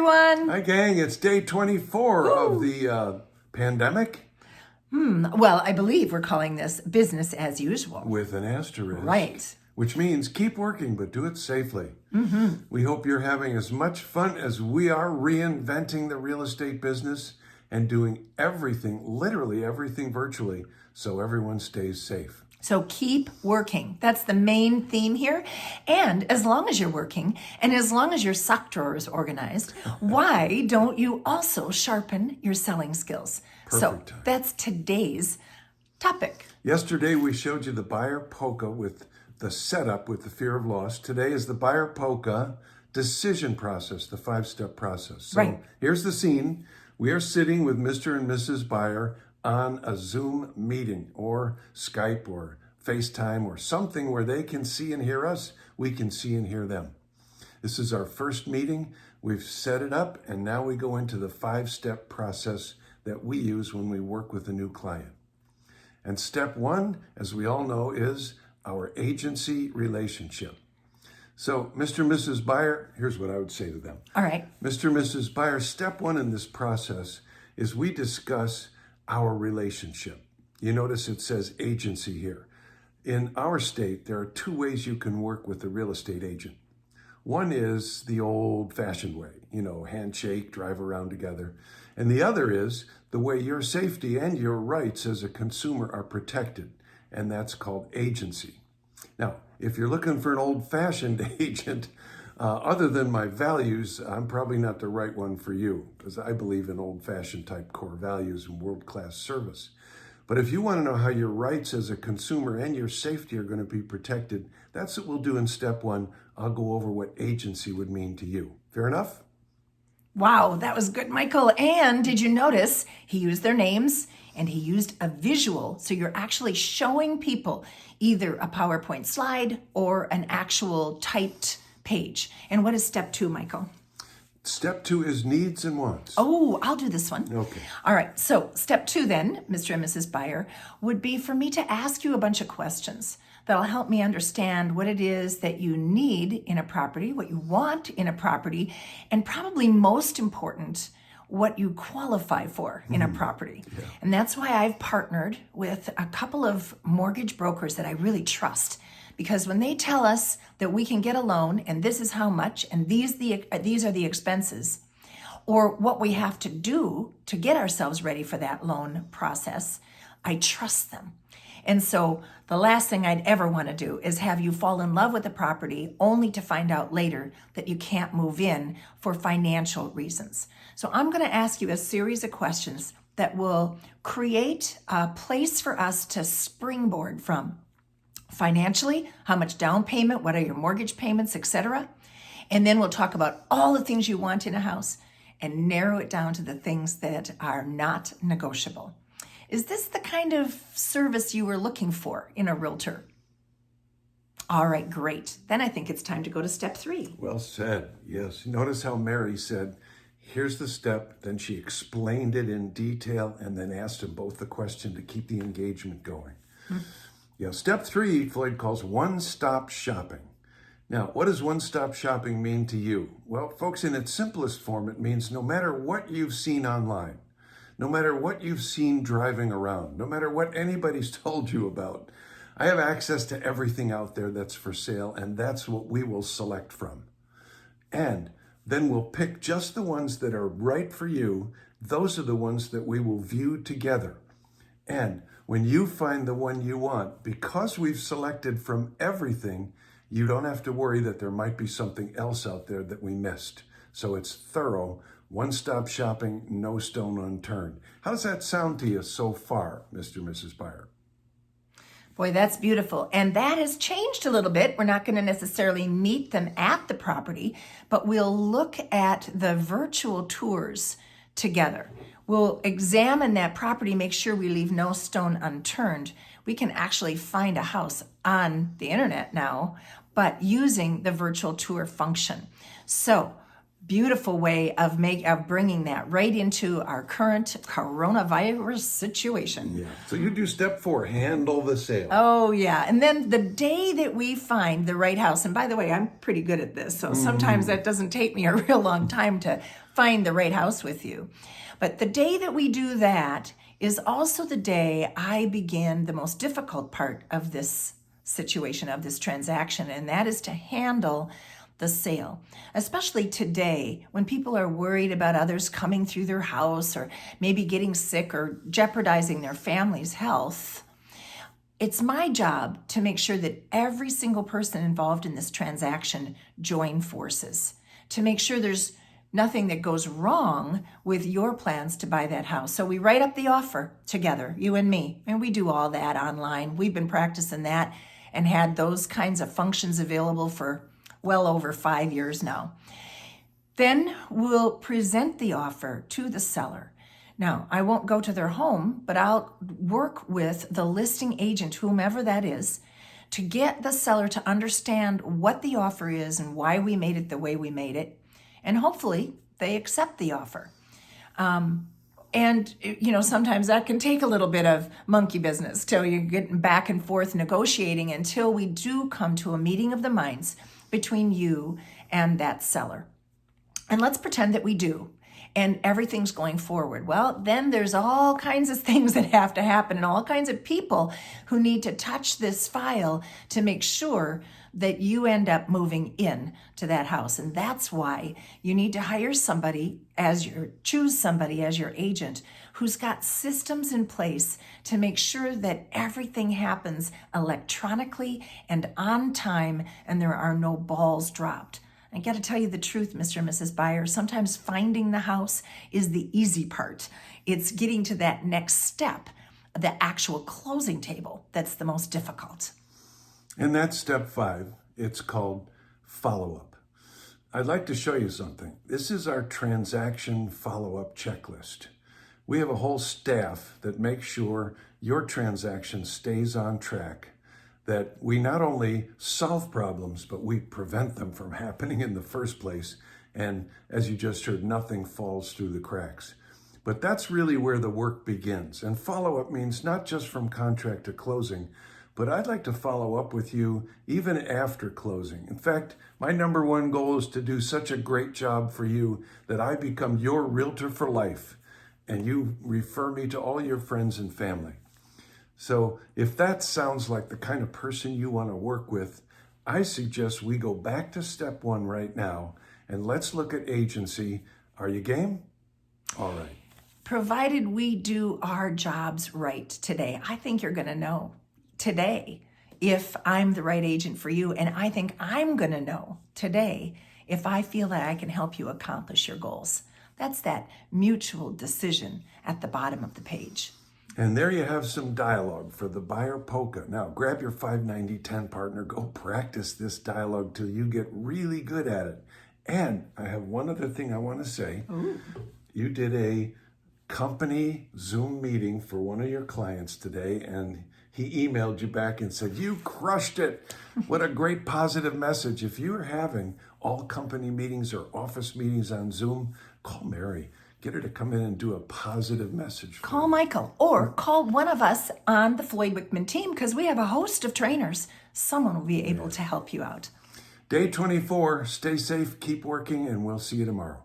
everyone. Hi, gang. It's day 24 of the pandemic. Well, I believe we're calling this business as usual. With an asterisk. Right. Which means keep working, but do it safely. We hope you're having as much fun as we are reinventing the real estate business and doing everything, literally everything virtually, so everyone stays safe. So keep working. That's the main theme here. And as long as you're working and as long as your sock drawer is organized, why don't you also sharpen your selling skills? Perfect So time. that's today's topic. Yesterday, we showed you the Buyer POCA with the setup with the fear of loss. Today is the Buyer POCA decision process, the 5-step process. So Right. Here's the scene. We are sitting with Mr. and Mrs. Buyer on a Zoom meeting or Skype or FaceTime or something where they can see and hear us, we can see and hear them. This is our first meeting. We've set it up, and now we go into the 5-step process that we use when we work with a new client. And step 1, as we all know, is our agency relationship. So, Mr. and Mrs. Buyer, here's what I would say to them. All right. Mr. and Mrs. Buyer, step 1 in this process is we discuss our relationship. You notice it says agency here. In our state, there are 2 ways you can work with a real estate agent. One is the old-fashioned way, handshake, drive around together. And the other is the way your safety and your rights as a consumer are protected, and that's called agency. Now, if you're looking for an old-fashioned agent, other than my values, I'm probably not the right one for you, because I believe in old-fashioned type core values and world-class service. But if you want to know how your rights as a consumer and your safety are going to be protected, that's what we'll do in step 1. I'll go over what agency would mean to you. Fair enough? Wow, that was good, Michael. And did you notice he used their names and he used a visual? So you're actually showing people either a PowerPoint slide or an actual typed page. And what is step 2, Michael? Step 2 is needs and wants. Oh, I'll do this one. Okay. All right. So step 2 then, Mr. and Mrs. Buyer, would be for me to ask you a bunch of questions that'll help me understand what it is that you need in a property, what you want in a property, and probably most important, what you qualify for in a property. Yeah. And that's why I've partnered with a couple of mortgage brokers that I really trust. Because when they tell us that we can get a loan and this is how much and these are the expenses, or what we have to do to get ourselves ready for that loan process, I trust them. And so the last thing I'd ever want to do is have you fall in love with the property only to find out later that you can't move in for financial reasons. So I'm going to ask you a series of questions that will create a place for us to springboard from. Financially, how much down payment, what are your mortgage payments, etc. And then we'll talk about all the things you want in a house and narrow it down to the things that are not negotiable. Is this the kind of service you were looking for in a realtor? All right, great. Then I think it's time to go to step 3. Well said. Yes. Notice how Mary said, here's the step. Then she explained it in detail and then asked them both the question to keep the engagement going. Yeah, step 3, Floyd calls one-stop shopping. Now, what does one-stop shopping mean to you? Well, folks, in its simplest form, it means no matter what you've seen online, no matter what you've seen driving around, no matter what anybody's told you about, I have access to everything out there that's for sale, and that's what we will select from. And then we'll pick just the ones that are right for you. Those are the ones that we will view together. And when you find the one you want, because we've selected from everything, you don't have to worry that there might be something else out there that we missed. So it's thorough, one-stop shopping, no stone unturned. How does that sound to you so far, Mr. and Mrs. Buyer? Boy, that's beautiful. And that has changed a little bit. We're not going to necessarily meet them at the property, but we'll look at the virtual tours together. We'll examine that property, make sure we leave no stone unturned. We can actually find a house on the internet now, but using the virtual tour function. So beautiful way of bringing that right into our current coronavirus situation. Yeah. So you do step 4, handle the sale. Oh, yeah. And then the day that we find the right house, and by the way, I'm pretty good at this, so sometimes that doesn't take me a real long time to find the right house with you. But the day that we do that is also the day I begin the most difficult part of this situation, of this transaction, and that is to handle the sale. Especially today when people are worried about others coming through their house or maybe getting sick or jeopardizing their family's health. It's my job to make sure that every single person involved in this transaction join forces, to make sure there's nothing that goes wrong with your plans to buy that house. So we write up the offer together, you and me, and we do all that online. We've been practicing that and had those kinds of functions available for well over 5 years now. Then we'll present the offer to the seller. Now, I won't go to their home, but I'll work with the listing agent, whomever that is, to get the seller to understand what the offer is and why we made it the way we made it. And hopefully they accept the offer. And, sometimes that can take a little bit of monkey business till you're getting back and forth negotiating until we do come to a meeting of the minds between you and that seller. And let's pretend that we do, and everything's going forward. Well, then there's all kinds of things that have to happen and all kinds of people who need to touch this file to make sure that you end up moving in to that house. And that's why you need to hire somebody choose somebody as your agent who's got systems in place to make sure that everything happens electronically and on time and there are no balls dropped. I got to tell you the truth, Mr. and Mrs. Buyer, sometimes finding the house is the easy part. It's getting to that next step, the actual closing table, that's the most difficult. And that's step 5. It's called follow-up. I'd like to show you something. This is our transaction follow-up checklist. We have a whole staff that makes sure your transaction stays on track, that we not only solve problems, but we prevent them from happening in the first place. And as you just heard, nothing falls through the cracks. But that's really where the work begins. And follow-up means not just from contract to closing, but I'd like to follow up with you even after closing. In fact, my number one goal is to do such a great job for you that I become your realtor for life and you refer me to all your friends and family. So if that sounds like the kind of person you want to work with, I suggest we go back to step 1 right now and let's look at agency. Are you game? All right. Provided we do our jobs right today, I think you're going to know today if I'm the right agent for you, and I think I'm going to know today if I feel that I can help you accomplish your goals. That's that mutual decision at the bottom of the page. And there you have some dialogue for the Buyer POCA. Now, grab your 590-10 partner, go practice this dialogue till you get really good at it. And I have one other thing I want to say. Ooh. You did a company Zoom meeting for one of your clients today, and he emailed you back and said, you crushed it. What a great positive message. If you're having all company meetings or office meetings on Zoom, call Mary. Get her to come in and do a positive message. Call Michael or call one of us on the Floyd Wickman team because we have a host of trainers. Someone will be able to help you out. Day 24, stay safe, keep working, and we'll see you tomorrow.